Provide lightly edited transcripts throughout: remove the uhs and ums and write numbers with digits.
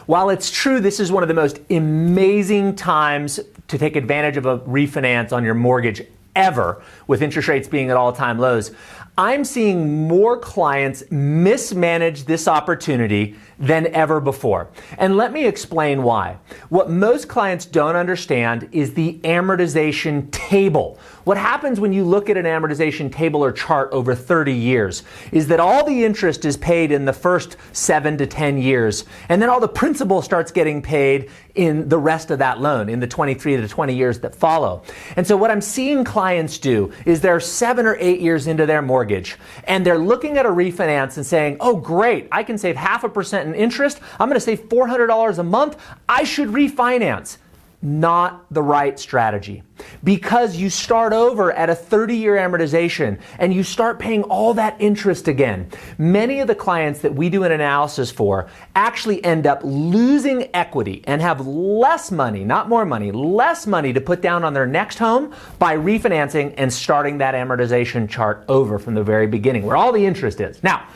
While it's true this is one of the most amazing times to take advantage of a refinance on your mortgage ever, with interest rates being at all-time lows, I'm seeing more clients mismanage this opportunity than ever before. And let me explain why. What most clients don't understand is the amortization table. What happens when you look at an amortization table or chart over 30 years is that all the interest is paid in the first 7 to 10 years, and then all the principal starts getting paid in the rest of that loan, in the 23 to 20 years that follow. And so what I'm seeing clients do is they're 7 or 8 years into their mortgage, and they're looking at a refinance and saying, oh great, I can save 0.5% in interest, I'm going to save $400 a month, I should refinance. Not the right strategy, because you start over at a 30-year amortization and you start paying all that interest again. Many of the clients that we do an analysis for actually end up losing equity and have less money, not more money, less money to put down on their next home by refinancing and starting that amortization chart over from the very beginning, where all the interest is. Now,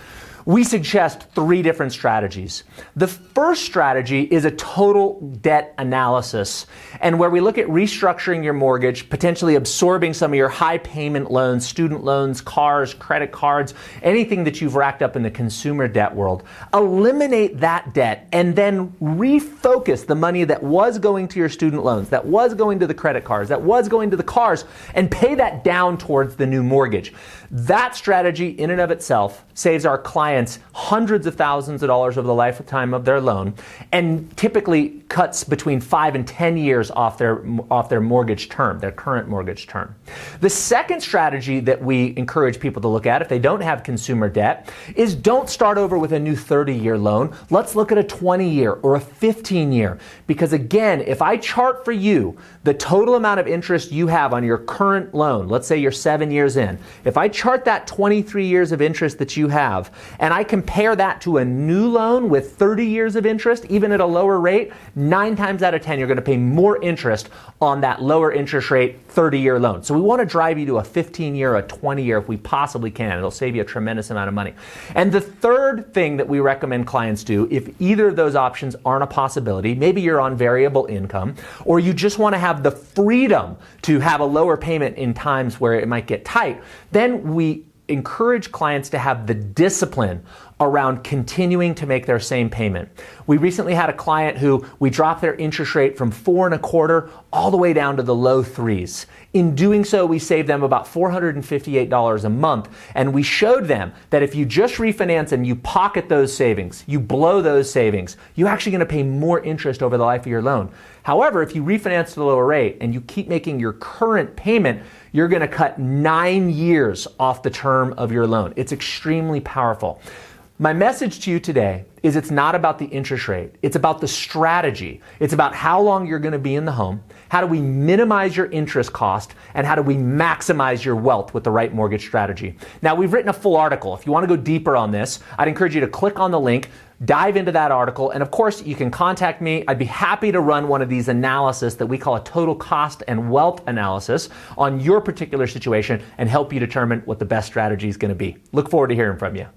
we suggest 3 different strategies. The first strategy is a total debt analysis, and where we look at restructuring your mortgage, potentially absorbing some of your high payment loans, student loans, cars, credit cards, anything that you've racked up in the consumer debt world. Eliminate that debt and then refocus the money that was going to your student loans, that was going to the credit cards, that was going to the cars, and pay that down towards the new mortgage. That strategy in and of itself saves our clients hundreds of thousands of dollars over the lifetime of their loan, and typically cuts between 5 and 10 years off their mortgage term, their current mortgage term. The second strategy that we encourage people to look at if they don't have consumer debt is don't start over with a new 30-year loan. Let's look at a 20-year or a 15-year, because again, if I chart for you the total amount of interest you have on your current loan, let's say you're 7 years in, if I chart that 23 years of interest that you have, and I compare that to a new loan with 30 years of interest, even at a lower rate, 9 times out of 10, you're going to pay more interest on that lower interest rate 30-year loan. So we want to drive you to a 15-year, a 20-year if we possibly can. It'll save you a tremendous amount of money. And the third thing that we recommend clients do, if either of those options aren't a possibility, maybe you're on variable income, or you just want to have the freedom to have a lower payment in times where it might get tight, then we encourage clients to have the discipline around continuing to make their same payment. We recently had a client who we dropped their interest rate from 4.25% all the way down to the low 3s. In doing so, we saved them about $458 a month, and we showed them that if you just refinance and you pocket those savings, you blow those savings, you're actually going to pay more interest over the life of your loan. However, if you refinance to the lower rate and you keep making your current payment, you're going to cut 9 years off the term of your loan. It's extremely powerful. My message to you today is it's not about the interest rate. It's about the strategy. It's about how long you're going to be in the home, how do we minimize your interest cost, and how do we maximize your wealth with the right mortgage strategy. Now, we've written a full article. If you want to go deeper on this, I'd encourage you to click on the link, dive into that article, and of course, you can contact me. I'd be happy to run one of these analysis that we call a total cost and wealth analysis on your particular situation and help you determine what the best strategy is going to be. Look forward to hearing from you.